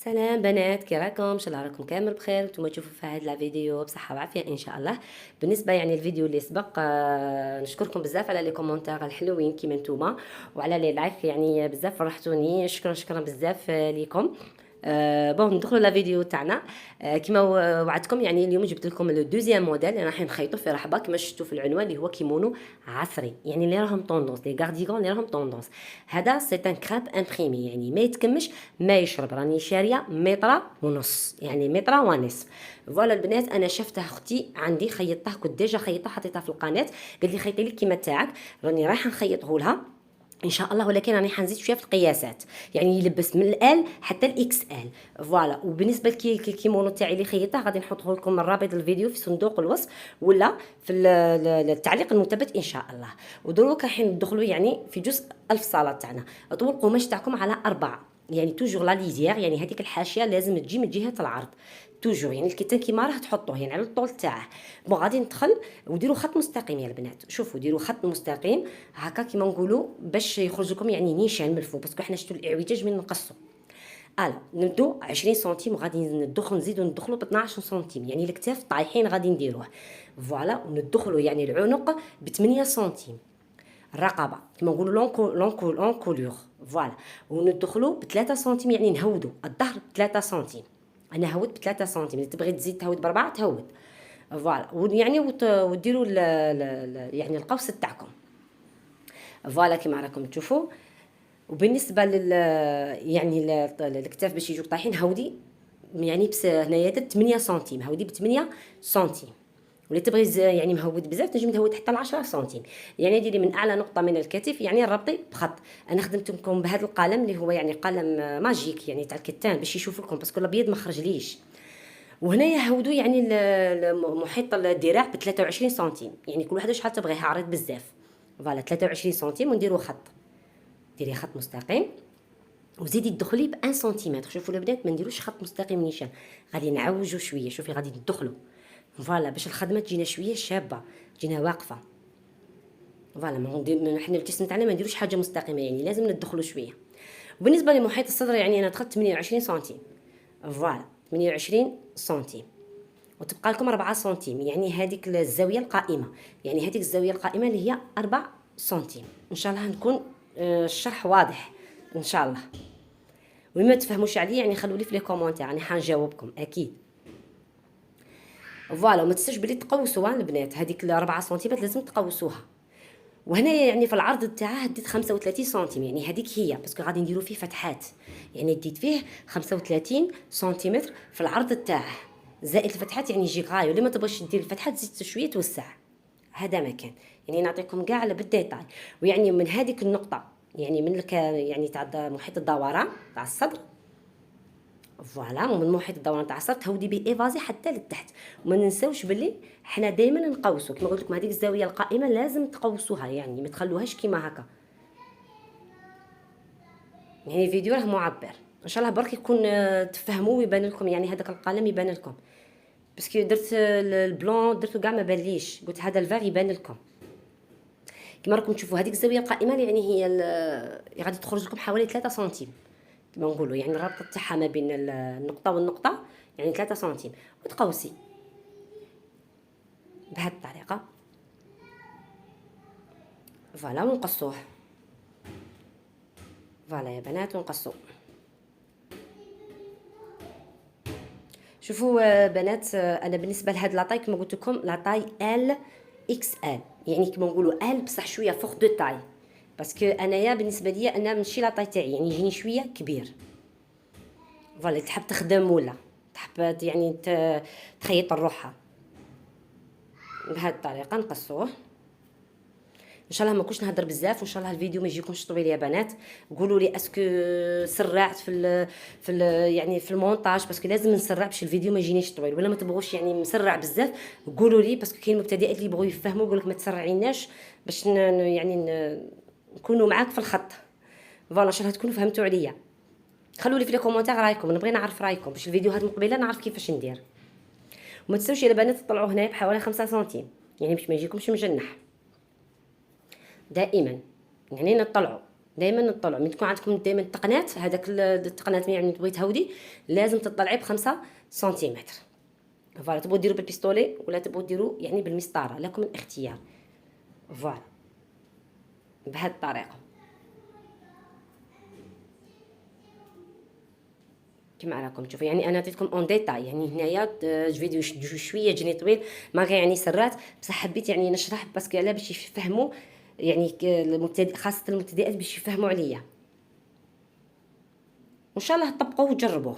سلام بنات، كي راكم؟ ان شاء الله راكم كامل بخير. نتوما تشوفوا في هذا الفيديو بصحه وعافيه ان شاء الله. بالنسبه يعني الفيديو اللي سبق، نشكركم بزاف على لي كومونتير الحلوين كيما نتوما، وعلى لي لايك، يعني بزاف فرحتوني. شكرا بزاف ليكم. بون ندخلوا لا فيديو تاعنا. كيما وعدتكم، يعني اليوم جبت لكم لو دوزيام موديل اللي راح نخيطوا في رحبه كيما شفتوا في العنوان، اللي هو كيمونو عصري، يعني اللي راهم طوندونس، لي غارديغون اللي راهم طوندونس. هذا سي ان كراب امبريمي، يعني ما يتكمش ما يشرب. راني شاريه متر ونص، يعني متر ونصف. فوالا البنات، انا شفتها اختي عندي خيطتها، كنت ديجا خيطتها حطيتها في القناه، قالت لي خيطي لي كيما تاعك. راني رايحه نخيطه لها ان شاء الله، ولكن راني حنزيد شويه في القياسات، يعني يلبس من الال حتى الاكس ال. فوالا. وبالنسبه للكيمونو تاعي اللي خيطته غادي نحطه لكم الرابط الفيديو في صندوق الوصف ولا في التعليق المثبت ان شاء الله. ودروك راح ندخلوا يعني في جزء الفصاله تاعنا. طول القماش تاعكم على 4، يعني توجور لا ليزيير، يعني هذيك الحاشيه لازم تجي من جهه العرض توجور، يعني الكتان كيما راه تحطوه يعني على الطول تاعه. بون غادي ندخل وديروا خط مستقيم يا البنات، شوفوا ديروا خط مستقيم هكا كيما نقولوا باش يخرج لكم يعني نيشان من الفوق، باسكو حنا شفتوا الاعوجاج من نقصوا. نبدو 20 سنتيم، وغادي ندخل نزيدو ندخلوا ب 12 سنتيم، يعني الكتاف طايحين غادي نديروه. فوالا. وندخلوا يعني العنق ب 8 سنتيم، الرقبه كما نقولوا لونكولور. فوالا. وندخلوا ب 3 سنتيم، يعني نهودوا الظهر ب 3 سنتيم. انا هود ب 3 سنتيم، اذا تبغي تزيد تهود ب4 تهود. فوالا. ويعني وديروا يعني القوس تاعكم. فوالا كيما راكم تشوفوا. وبالنسبه يعني الكتاف باش يجوك طايحين هودي، يعني بس هنايا درت 8 سنتيم، هودي ب 8 سنتيم. ولا تبغي يعني مهود بزاف تنجم تهود حتى ل 10 سنتيم، يعني ديري من اعلى نقطه من الكتف، يعني ربطي بخط. انا خدمت لكم بهذا القلم اللي هو يعني قلم ماجيك، يعني تاع الكتان باش يشوف لكم، باسكو الابيض ما خرجليش. وهنايا هودو يعني محيط الذراع ب 23 سنتيم، يعني كل وحده شحال تبغيها، عريض بزاف. فوالا 23 سنتيم، ونديروا خط، ديري خط مستقيم وزيدي تدخلي ب 1 سنتيمتر. شوفوا البنات، ما نديروش خط مستقيم نيشان، غادي نعوجوا شويه. شوفي غادي ندخلوا، فوالا، باش الخدمه تجينا شويه شابه، تجينا واقفه. فوالا. ما ندير حنا الجسم تاعنا ما نديروش حاجه مستقيمه، يعني لازم ندخلوا شويه. وبالنسبه لمحيط الصدر، يعني انا دخلت 28 سنتيم. فوالا 28 سنتيم، وتبقى لكم 4 سنتيم، يعني هذيك الزاويه القائمه، يعني هذيك الزاويه القائمه اللي هي 4 سنتيم. ان شاء الله نكون الشرح واضح ان شاء الله. وما تفهموش عليا يعني خلوا لي في لي كومونتير، راني حنجاوبكم اكيد. فوالا. وما تنسوش بلي تقوسوها البنات، هذيك 4 سنتيمات لازم تقوسوها. وهنا يعني في العرض تاعها ديت 35 سنتيم، يعني هذيك هي، باسكو غادي نديرو فيه فتحات، يعني ديت فيه 35 سنتيمتر في العرض تاعه، زائد الفتحات يعني يجي غاية. ولا ما تبغيش دير الفتحات زيد شويه توسع، هذا ما كان، يعني نعطيكم كاع على بالديتاي. ويعني من هذيك النقطه، يعني من يعني تاع محيط الدوران تاع الصدر، فوالا، ومن محيط الدوران تاع الصدر تهودي به ايفازي حتى لتحت. وما ننساوش بلي حنا دائما نقوسوا، كما قلت لكم هذيك الزاويه القائمه لازم تقوسوها، يعني ما تخلوهاش كيما هكا. يعني الفيديو راه معبر ان شاء الله، برك يكون تفهموا ويبان لكم، يعني هذاك القلم يبان لكم، باسكو درت البلون درتو كاع ما بانليش، قلت هذا الفار يبان لكم. كما راكم تشوفوا هذيك الزاويه القائمه، يعني هي غادي تخرج لكم حوالي 3 سنتيم كما نقولوا، يعني الرابطه تاعها ما بين النقطه والنقطه يعني 3 سنتيم. وتقوسي بهذه الطريقه. فوالا. ونقصوه. فوالا يا بنات، ونقصو. شوفوا بنات، انا بالنسبه لهاد لاطاي كما قلت لكم لاطاي ال اكس ال، يعني كما نقولوا ال بصح شويه فوق دو تاي، باسكو انايا بالنسبه ليا انا ماشي لاطاي تاعي، يعني يجيني شويه كبير. فوالا. تحب تخدم ولا تحب يعني تخيط روحها بهذه الطريقه. نقصوه ان شاء الله. ما كنتش نهضر بزاف، وان شاء الله الفيديو ما يجيكمش طويل يا بنات. قولوا لي اسكو سرعت يعني في المونتاج، باسكو لازم نسرع باش الفيديو ما يجينيش طويل، ولا ما تبغوش يعني مسرع بزاف قولوا لي، باسكو كاين مبتدئات اللي يبغوا يفهموا يقول لك ما تسرعيناش باش يعني نكونوا معاك في الخط. فوالا. ان شاء الله تكونوا فهمتوا عليا. خلوا لي في لي كومونتير رايكم، نبغي نعرف رايكم باش الفيديوهات المقبله نعرف كيفاش ندير. وما تنسوش يا بنات تطلعوا هنايا بحوالي 5 سنتيم، يعني باش ما يجيكمش مجنح دائما، يعني نطلعوا دائما نطلعوا من تكون عندكم دائما التقنات، هذاك التقنات يعني تبغي تهودي لازم تطلعي ب5 سنتيمتر. فوالا تبغوا ديروا بالبيستولي ولا تبغوا ديروا يعني بالمسطره، لكم الاختيار. فوالا بهذه الطريقه كما راكم تشوفوا. يعني انا عطيتكم اون ديتاي، يعني هنايا فيديو شويه جني طويل ما يعني سرات، بصح حبيت يعني نشرح باسكو على باش يفهموا يعني المبتدئ، خاصه المبتدئات باش يفهموا عليا. وان شاء الله تطبقوه وتجربوه،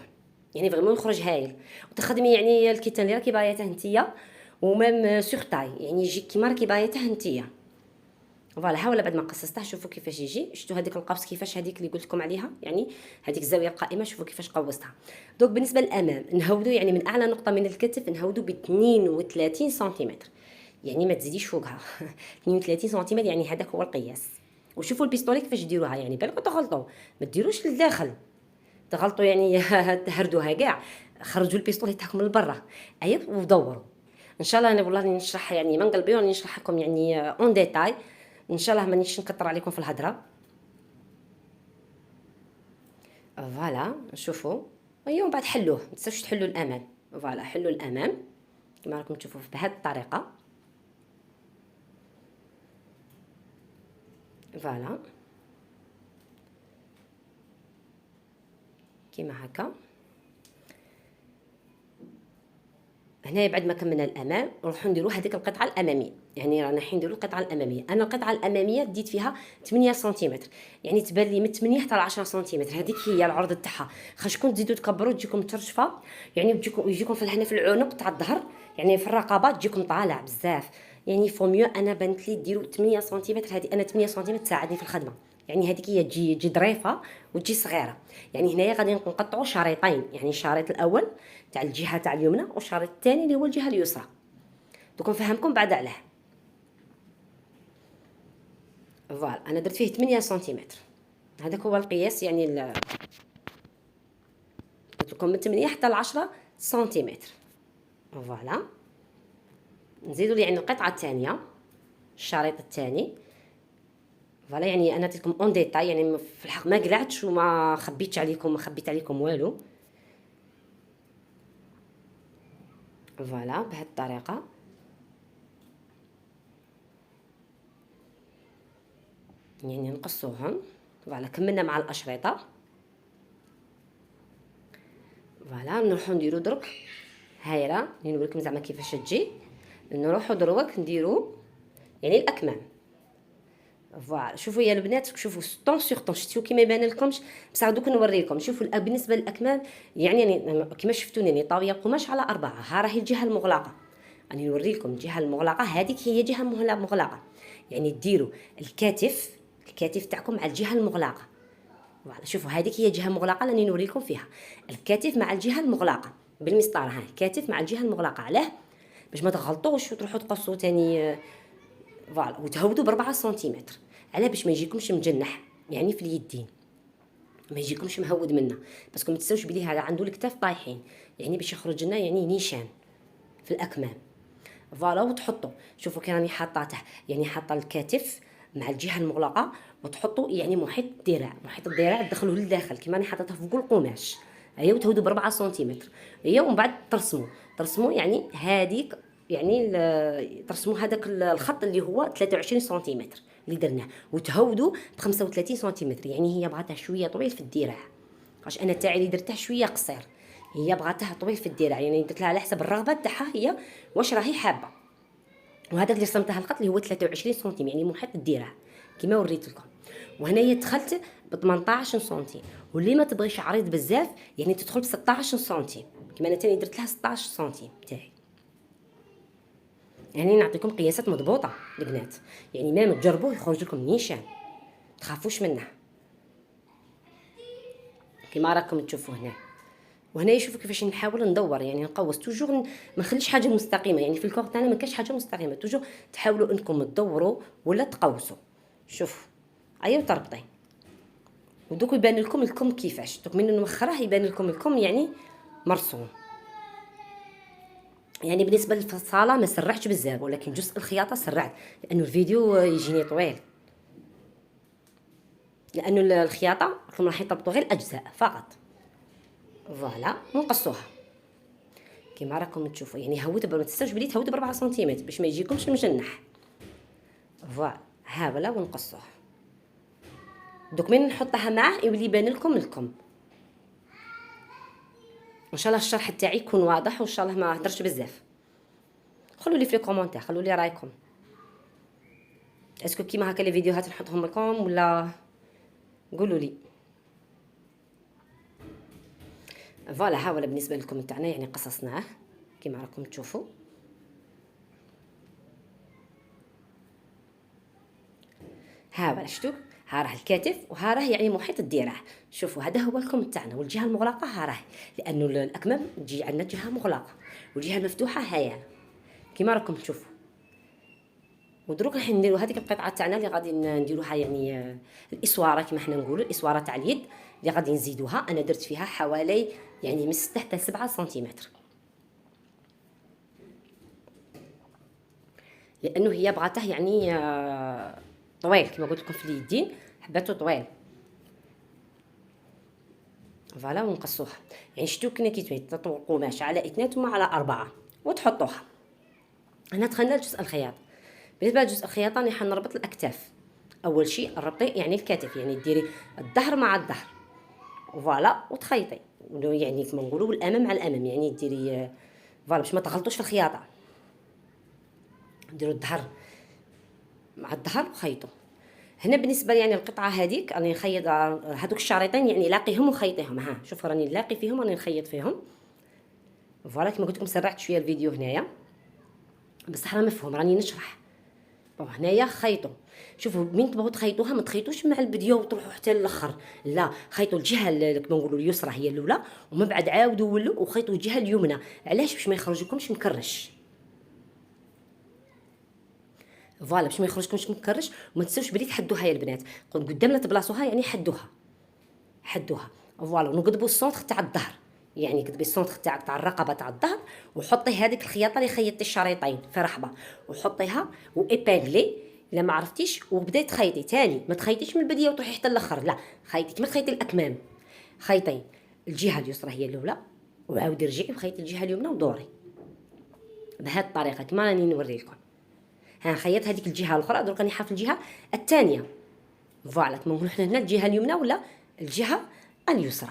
يعني فريمون يخرج هايل. وتخدمي يعني الكيتان اللي راكي باغيته نتيا، ومام سوغ تاي يعني يجي كيما راكي باغيته نتيا. فوالا ولا بعد ما قصصته شوفوا كيفاش يجي. شفتوا هذيك القوس كيفاش، هذيك اللي قلت لكم عليها يعني هذيك الزاويه القائمه، شوفوا كيفاش قوستها. دوك بالنسبه للامام نهودوا يعني من اعلى نقطه من الكتف نهودوا ب 32 سنتيمتر، يعني ما تزيديش فوقها 32 سنتيمتر يعني هذاك هو القياس. وشوفوا البيستولي كيفاش ديروها، يعني بالكم تغلطوا ما ديروش للداخل، تغلطوا يعني تهردوها كاع، خرجوا البيستولي تاعكم لبرا ايوا ودوروا. ان شاء الله انا والله نشرح يعني من قلبي وراني نشرح لكم يعني اون ديتاي. ان شاء الله مانيش نكثر عليكم في الهضره. فوالا شوفوا ايوا، من بعد حلوه ما تنساوش تحلوا الامام. فوالا حلوا الامام كما راكم تشوفوا بهذه الطريقه. فوالا كيما هكا. هنا بعد ما كملنا الامام نروحو نديرو هذيك القطعه الاماميه، يعني رانا حين نديرو القطعه الاماميه. انا القطعه الاماميه ديت فيها 8 سنتيمتر، يعني تبان لي من 8 حتى ل 10 سنتيمتر، هذيك هي العرض تاعها. خاصكم تزيدوا تكبروا تجيكم مترشفه، يعني يجيكم في هنا في العنق تاع الظهر، يعني في الرقبه تجيكم طالع بزاف. يعني فو ميو انا بانت لي ديروا 8 سنتيمتر، هذه انا 8 سنتيمتر تساعدني في الخدمه. يعني هذيك هي تجي ظريفه وتجي صغيره. يعني هنايا غادي نقطعوا شريطين، يعني الشريط الاول تاع الجهه تاع اليمنى والشريط الثاني اللي هو الجهه اليسرى. دوك نفهمكم بعد علاه. فوالا انا درت فيه 8 سنتيمتر، هذاك هو القياس. يعني قلت لكم من 8 حتى ل 10 سنتيمتر. فوالا نزيدوا يعني القطعه الثانيه، الشريط الثاني. فوالا يعني انا عطيتكم اون ديتاي، يعني في الحق ما قلعتش وما خبيتش عليكم، ما خبيت عليكم والو. فوالا بهذه الطريقه. يعني نقصوهم. فوالا كملنا مع الاشرطه. فوالا نروحو نديرو درك هايره، نوريكم زعما كيفاش تجي. نروحو دروك نديرو يعني الاكمام. فوالا شوفوا يا البنات، شوفوا طون سيغ طون، شفتوا كيما يبان لكمش، بصح دوك نوريكم. شوفوا بالنسبه للاكمام يعني كيما شفتوني راني طاويه قماش على 4، ها راهي الجهه المغلقه. راني نوريكم الجهه المغلقه، هذيك هي جهه مغلقه. يعني ديروا الكتف تاعكم مع الجهه المغلقه. فوالا شوفوا هذيك هي جهه مغلقه راني نوريكم فيها، الكتف مع الجهه المغلقه بالمسطره. ها الكتف مع الجهه المغلقه، علاه؟ باش ما تغلطوش وتروحوا تقصوا تاني. فوالا وتهودوا ب4 سنتيمتر، علاه؟ باش ما يجيكمش مجنح يعني في اليدين، ما يجيكمش مهود منا، باسكو ما تنساوش بلي هذا عنده الكتاف طايحين، يعني باش يخرج لنا يعني نيشان في الاكمام. فوالا وتحطوا شوفوا كي راني حاطاته، يعني حاطه الكتف مع الجهه المغلقه، وتحطوا يعني محيط الذراع تدخلوه للداخل كيما راني حاطاته فوق القماش. هيا وتهودوا ب4 سنتيمتر. هيا ومن بعد ترسموا يعني هذيك، يعني ترسموا هذاك الخط اللي هو 23 سنتيمتر اللي درناه، وتهودوا ب 35 سنتيمتر. يعني هي بغاتها شويه طويل في الذراع، واش انا تاعي اللي درته شويه قصير، هي بغاتها طويل في الذراع، يعني درت لها على حسب الرغبه تاعها هي واش راهي حابه. وهذاك اللي رسمته الخط اللي هو 23 سنتيم يعني محيط الذراع كما وريت لكم. وهنايا دخلت ب 18 سنتيم، واللي ما تبغيش عريض بزاف يعني تدخل ب 16 سنتيم كما انا تاني درت لها 16 سنتيم تاعي. يعني نعطيكم قياسات مضبوطه البنات، يعني ما تجربوه يخرج لكم نيشان، تخافوش منه كما راكم تشوفوا هنا. وهنا شوفوا كيفاش نحاول ندور، يعني نقوس توجور، ما نخليش حاجه مستقيمه. يعني في الكور تاعنا ما كاش حاجه مستقيمه، توجور تحاولوا انكم تدوروا ولا تقوسوا. شوفوا ايوا تربطي، ودوك يبان لكم الكم كيفاش، دوك من نوخره يبان لكم الكم يعني مرسوم. يعني بالنسبه للفصاله ما سرعتش بزاف، ولكن جزء الخياطه سرعت لانه الفيديو يجيني طويل. لانه الخياطه راح يطبطوا غير الاجزاء فقط. فوالا ونقصوها كيما راكم تشوفوا، يعني هودوا ما تنساوش بلي تهودوا ب4 سنتيمتر باش ما يجيكمش المجنح. فوالا هاولا ونقصوه. دوك من نحطها معاه يولي يبان لكم الكم. ان شاء الله الشرح تاعي يكون واضح، وان شاء الله ما هضرش بزاف. خلوا لي في الكومونتير، خلوا لي رايكم. اسكو كيما هكا لي فيديوهات نحطهم لكم ولا قولوا لي. فوالا هاولا بالنسبه لكم تاعنا يعني قصصناه كيما راكم تشوفوا. هاولا شتو، ها راه الكتف وها راه يعني محيط الذراع. شوفوا هذا هو الكم تاعنا، والجهه المغلقه ها راه، لانه الاكمام تجي عندنا جهه مغلقه والجهه المفتوحه هيا كيما راكم تشوفوا. ودروك راح نديروا هذيك القطعه تاعنا اللي غادي نديروها يعني الاسواره كيما حنا نقولوا، الاسواره تاع اليد اللي غادي نزيدوها. انا درت فيها حوالي يعني من 6 حتى 7 سنتيمتر، لانه هي بغاته يعني طويل كما قلت لكم في اليدين، حباته طويل. فوالا ونقصوها. يعني شتو كنا كي تطوي القماش على 2 ثم على 4 وتحطوها. هنا دخلنا لجزء الخياط. بالنسبه لجزء الخياطه راني حنربط الاكتاف. اول شيء ربطي يعني الكتف، يعني ديري الظهر مع الظهر فوالا وتخيطي، يعني كما نقولوا الامام مع الامام، يعني ديري فوالا باش ما تغلطوش في الخياطه. ديروا الظهر مع الظهر وخيطوا. هنا بالنسبه يعني القطعه هذيك راني نخيط هذوك الشريطين، يعني لاقيهم وخيطيهم. ها شوفوا راني لاقي فيهم راني نخيط فيهم. فوالا كما قلت لكم سرعت شويه الفيديو هنايا بصح راه مفهوم راني نشرح. هنايا خيطوا. شوفوا من تبغوا تخيطوها ما تخيطوش مع البديه وتروحوا حتى للاخر، لا خيطوا الجهه كما نقولوا اليسرى هي الاولى، ومن بعد عاودوا ولوا وخيطوا الجهه اليمنى. علاش؟ باش ما يخرجوكمش مكرش. فوالا باش ما يخرجكمش مكرش. وما تنساوش بلي تحدوها يا البنات، قدام لا تبلاصوها يعني حدوها حدوها. فوالا ونقضبوا السونتر تاع الظهر، يعني قضبي السونتر تاعك تاع الرقبه تاع الظهر، وحطي هذيك الخياطه اللي خيطتي الشريطين في رحبه وحطيها وايبانغلي الا ما عرفتيش، وبداي تخيطي تاني. ما تخيطيش من البدايه وتروحي حتى الاخر، لا خيطي كما تخيطي الاكمام. خيطي الجهه اليسرى هي الاولى وعاودي رجعي وخيطي الجهه اليمنى ودوري بهذه الطريقه كما راني نوري لكم. ها خيط هذيك الجهه الاخرى، درك راني حاف الجهه الثانيه. فوالا كما نقولوا حنا هنا الجهه اليمنى ولا الجهه اليسرى.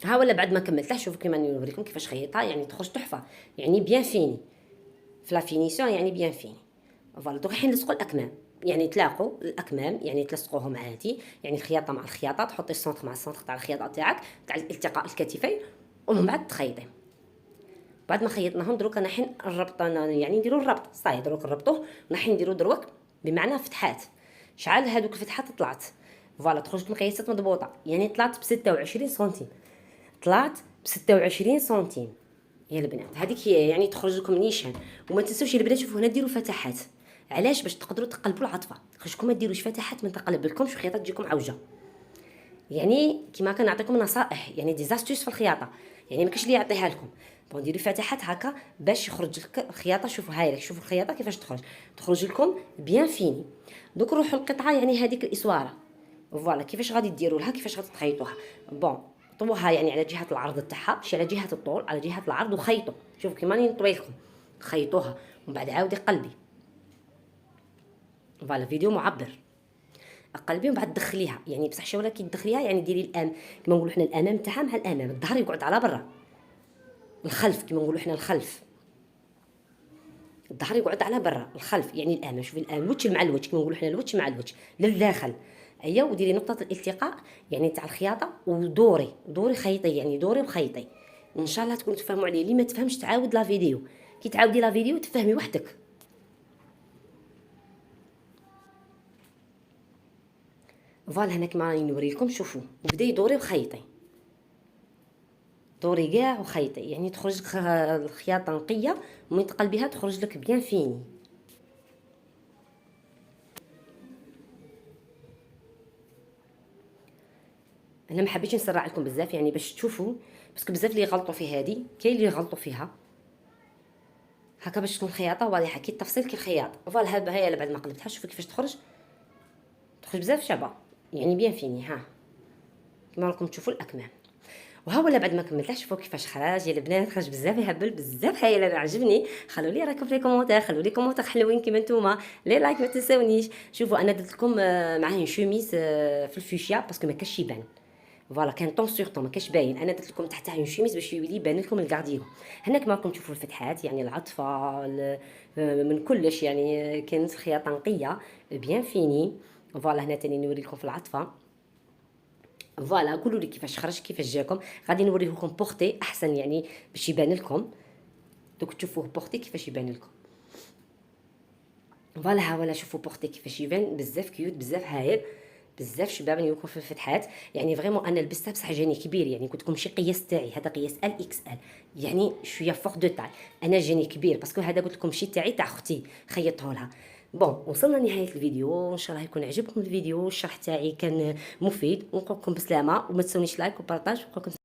ها ولا بعد ما كملتها شوفوا كيما نوريكم كيفاش خيطها، يعني تخرج تحفه، يعني بيان فيني في لا فينيسيون، يعني بيان فيني. فوالا دوك الحين نلصقوا الاكمام، يعني تلاقوا الاكمام يعني تلصقوهم عادي، يعني الخياطه مع الخياطه، تحطي السونتر مع السونتر تاع الخياطه تاعك تاع التقاء الكتفين، ومن بعد تخيطي. بعد ما خيطناهم دروك انا حين الربط، انا يعني نديروا الربط صاي دروك نربطوه ونحن نديروا دروك بمعنى فتحات. شعال هذوك الفتحات طلعت فوالا تخرج لكم قياسات مضبوطه، يعني طلعت ب 26 سنتيم، طلعت ب 26 سنتيم يا البنات. هذيك هي يعني تخرج لكم نيشان. وما تنسوش البنات شوفوا هنا ديروا فتحات. علاش؟ باش تقدروا تقلبوا العطفه. خرجكم ما ديروش فتحات ما تقلب لكمش وخياطه تجيكم عوجه. يعني كيما كنعطيكم نصائح، يعني ديزاستوس في الخياطه، يعني ما كاينش اللي يعطيها لكم. بون ديروا فتحات هكا باش يخرج لك الخياطه. شوفوا هاي لك، شوفوا الخياطه كيفاش تخرج لكم بيان فيني. دوك نروحوا القطعه يعني هذيك الاسواره. فوالا كيفاش غادي ديروا لها، كيفاش غادي تخيطوها. بون طووها يعني على جهه العرض تاعها، ماشي على جهه الطول، على جهه العرض وخيطوا. شوفوا كيما راني نطوي لكم، خيطوها ومن بعد عاودي قلبي. فوالا فيديو معبر. قلبي ومن بعد دخليها، يعني بصح شي ولا كي تدخليها يعني ديري الام كما نقولوا حنا الامام تاعها مع الامام، الظهر يقعد على برا، الخلف كما نقولوا حنا الخلف، الظهر يقعد على برا، الخلف يعني الامام. شوفي الامام الوجه مع الوجه كما نقولوا حنا الوجه مع الوجه للداخل. ايوا وديري نقطه الالتقاء يعني تاع الخياطه ودوري خيطي، يعني دوري وخيطي. ان شاء الله تكونوا تفهموا عليه. اللي ما تفهمش تعاود لا فيديو، كي تعاودي لا فيديو تفهمي وحدك. فوالا هنا كما راني نوريكم شوفوا، وبداي دوري وخيطي، دوري كاع وخيطي، يعني تخرج لك الخياطه نقيه ومن تقلبيها تخرج لك بيان فيني. انا ما حبيتش نسرع لكم بزاف يعني باش تشوفوا، باسكو بزاف اللي يغلطوا في هذه، كاين اللي يغلطوا فيها. هكا باش تكون خياطه واضحه كي التفصيل كي الخياطه. فوالا هذا هي بعد ما قلبتها شوفي كيفاش تخرج بزاف شابه يعني بيان فيني. ها كما راكم تشوفوا الاكمام. وها ولا بعد ما كملتها شوفوا كيفاش خرج يا البنات، خرج بزاف يهبل بزاف هايل. انا عجبني. خلوا لي راكم في الكومونتير، خلوا لي كومونتير حلوين كيما نتوما، لي لايك ما تنساونيش. شوفوا انا درت لكم معاه شوميز في الفوشيا باسكو ما كاش يبان. فوالا كان طون سور طون ما كاش باين. انا درت لكم تحتها اون شوميز باش يولي يبان لكم الكارديغون. هنا كما راكم تشوفوا الفتحات يعني العطفه من كلش يعني كانت خياطه نقيه بيان فيني. فوالا هنا تاني نوري لكم في العطفه. فوالا قولوا لي كيفاش خرج كيفاش جاكم. غادي نوريه لكم بورتي احسن يعني باش يبان لكم. دوك تشوفوه بورتي كيفاش يبان لكم. فوالا ها ولا شوفوا بورتي كيفاش يبان بزاف كيوت بزاف هايل بزاف شباب يكون في الفتحات. يعني فريمون انا لبستها بصح جاني كبير يعني قلت لكم شي قياس تاعي هذا قياس ال اكس ال يعني شويه فوق دو تاع. انا جاني كبير باسكو هذا قلت لكم شي تاعي تاع اختي خيطته لها. بون وصلنا لنهايه الفيديو، ان شاء الله يكون عجبكم الفيديو. الشرح تاعي كان مفيد ونقول لكم بسلامه وما تنسونيش لايك وبارطاج.